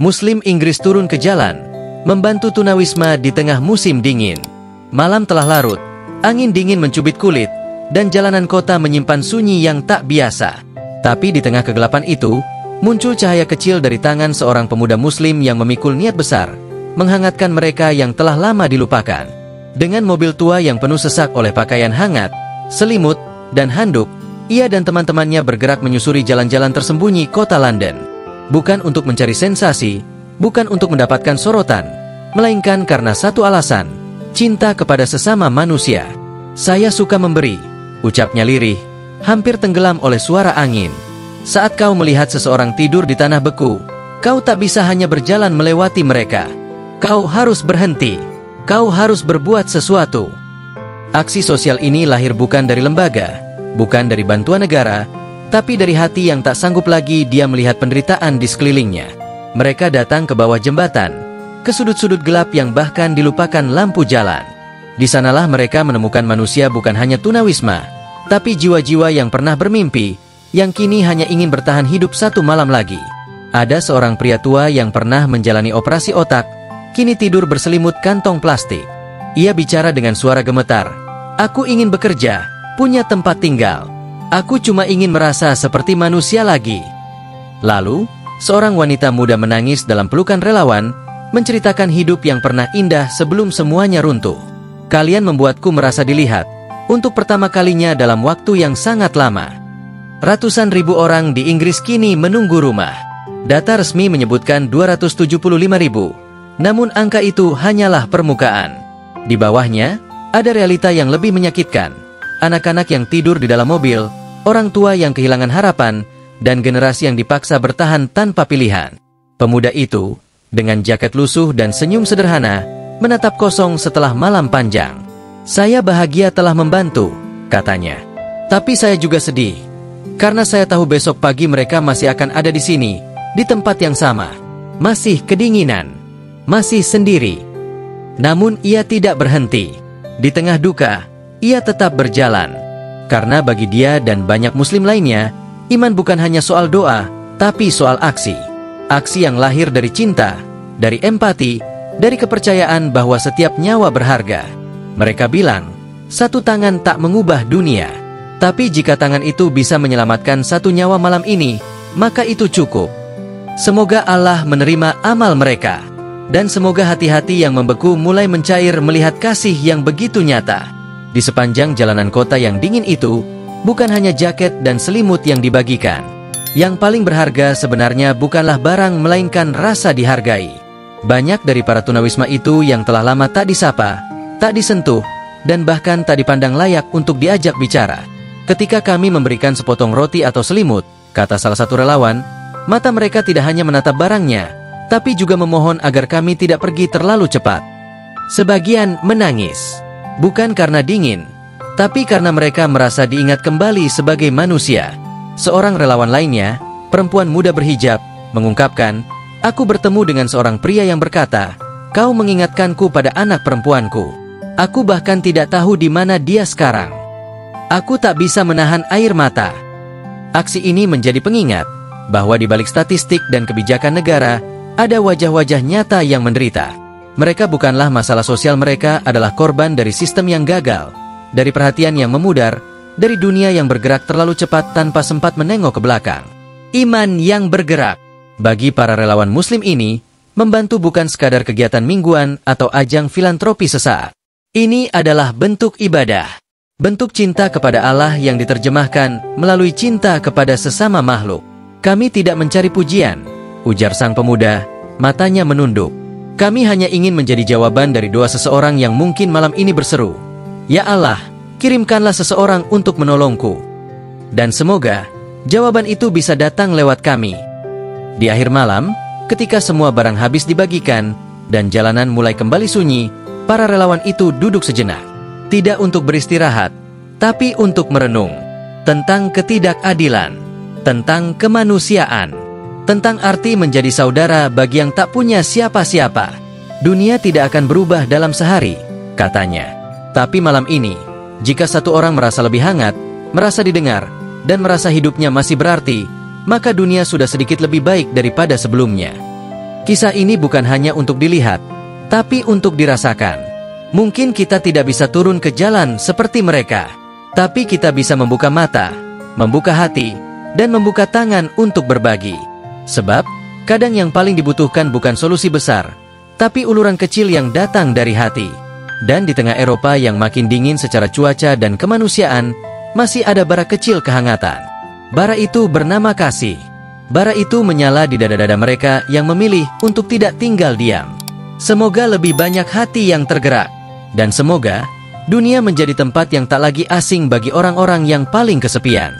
Muslim Inggris turun ke jalan, membantu tunawisma di tengah musim dingin. Malam telah larut, angin dingin mencubit kulit, dan jalanan kota menyimpan sunyi yang tak biasa. Tapi di tengah kegelapan itu, muncul cahaya kecil dari tangan seorang pemuda Muslim yang memikul niat besar, menghangatkan mereka yang telah lama dilupakan. Dengan mobil tua yang penuh sesak oleh pakaian hangat, selimut, dan handuk, ia dan teman-temannya bergerak menyusuri jalan-jalan tersembunyi kota London. Bukan untuk mencari sensasi, bukan untuk mendapatkan sorotan, melainkan karena satu alasan, cinta kepada sesama manusia. "Saya suka memberi," ucapnya lirih, hampir tenggelam oleh suara angin. "Saat kau melihat seseorang tidur di tanah beku, kau tak bisa hanya berjalan melewati mereka. Kau harus berhenti. Kau harus berbuat sesuatu." Aksi sosial ini lahir bukan dari lembaga, bukan dari bantuan negara, tapi dari hati yang tak sanggup lagi dia melihat penderitaan di sekelilingnya. Mereka datang ke bawah jembatan, ke sudut-sudut gelap yang bahkan dilupakan lampu jalan. Di sanalah mereka menemukan manusia bukan hanya tunawisma, tapi jiwa-jiwa yang pernah bermimpi, yang kini hanya ingin bertahan hidup satu malam lagi. Ada seorang pria tua yang pernah menjalani operasi otak, kini tidur berselimut kantong plastik. Ia bicara dengan suara gemetar, "Aku ingin bekerja, punya tempat tinggal. Aku cuma ingin merasa seperti manusia lagi." Lalu, seorang wanita muda menangis dalam pelukan relawan, menceritakan hidup yang pernah indah sebelum semuanya runtuh. "Kalian membuatku merasa dilihat, untuk pertama kalinya dalam waktu yang sangat lama." Ratusan ribu orang di Inggris kini menunggu rumah. Data resmi menyebutkan 275.000, namun angka itu hanyalah permukaan. Di bawahnya, ada realita yang lebih menyakitkan. Anak-anak yang tidur di dalam mobil, orang tua yang kehilangan harapan, dan generasi yang dipaksa bertahan tanpa pilihan. Pemuda itu, dengan jaket lusuh dan senyum sederhana, menatap kosong setelah malam panjang. "Saya bahagia telah membantu," katanya. "Tapi saya juga sedih, karena saya tahu besok pagi mereka masih akan ada di sini, di tempat yang sama. Masih kedinginan, masih sendiri." Namun ia tidak berhenti. Di tengah duka, ia tetap berjalan. Karena bagi dia dan banyak Muslim lainnya, iman bukan hanya soal doa, tapi soal aksi. Aksi yang lahir dari cinta, dari empati, dari kepercayaan bahwa setiap nyawa berharga. Mereka bilang, satu tangan tak mengubah dunia. Tapi jika tangan itu bisa menyelamatkan satu nyawa malam ini, maka itu cukup. Semoga Allah menerima amal mereka. Dan semoga hati-hati yang membeku mulai mencair melihat kasih yang begitu nyata. Di sepanjang jalanan kota yang dingin itu, bukan hanya jaket dan selimut yang dibagikan. Yang paling berharga sebenarnya bukanlah barang melainkan rasa dihargai. Banyak dari para tunawisma itu yang telah lama tak disapa, tak disentuh, dan bahkan tak dipandang layak untuk diajak bicara. "Ketika kami memberikan sepotong roti atau selimut," kata salah satu relawan, "mata mereka tidak hanya menatap barangnya, tapi juga memohon agar kami tidak pergi terlalu cepat." Sebagian menangis. Bukan karena dingin, tapi karena mereka merasa diingat kembali sebagai manusia. Seorang relawan lainnya, perempuan muda berhijab, mengungkapkan, "Aku bertemu dengan seorang pria yang berkata, 'Kau mengingatkanku pada anak perempuanku. Aku bahkan tidak tahu di mana dia sekarang. Aku tak bisa menahan air mata.'" Aksi ini menjadi pengingat bahwa di balik statistik dan kebijakan negara, ada wajah-wajah nyata yang menderita. Mereka bukanlah masalah sosial, mereka adalah korban dari sistem yang gagal, dari perhatian yang memudar, dari dunia yang bergerak terlalu cepat tanpa sempat menengok ke belakang. Iman yang bergerak. Bagi para relawan Muslim ini, membantu bukan sekadar kegiatan mingguan atau ajang filantropi sesaat. Ini adalah bentuk ibadah. Bentuk cinta kepada Allah yang diterjemahkan melalui cinta kepada sesama makhluk. "Kami tidak mencari pujian," ujar sang pemuda, matanya menunduk. "Kami hanya ingin menjadi jawaban dari doa seseorang yang mungkin malam ini berseru, 'Ya Allah, kirimkanlah seseorang untuk menolongku.' Dan semoga jawaban itu bisa datang lewat kami." Di akhir malam, ketika semua barang habis dibagikan dan jalanan mulai kembali sunyi, para relawan itu duduk sejenak. Tidak untuk beristirahat, tapi untuk merenung tentang ketidakadilan, tentang kemanusiaan, tentang arti menjadi saudara bagi yang tak punya siapa-siapa. "Dunia tidak akan berubah dalam sehari," katanya. "Tapi malam ini, jika satu orang merasa lebih hangat, merasa didengar, dan merasa hidupnya masih berarti, maka dunia sudah sedikit lebih baik daripada sebelumnya." Kisah ini bukan hanya untuk dilihat, tapi untuk dirasakan. Mungkin kita tidak bisa turun ke jalan seperti mereka, tapi kita bisa membuka mata, membuka hati, dan membuka tangan untuk berbagi. Sebab, kadang yang paling dibutuhkan bukan solusi besar, tapi uluran kecil yang datang dari hati. Dan di tengah Eropa yang makin dingin secara cuaca dan kemanusiaan, masih ada bara kecil kehangatan. Bara itu bernama kasih. Bara itu menyala di dada-dada mereka yang memilih untuk tidak tinggal diam. Semoga lebih banyak hati yang tergerak. Dan semoga dunia menjadi tempat yang tak lagi asing bagi orang-orang yang paling kesepian.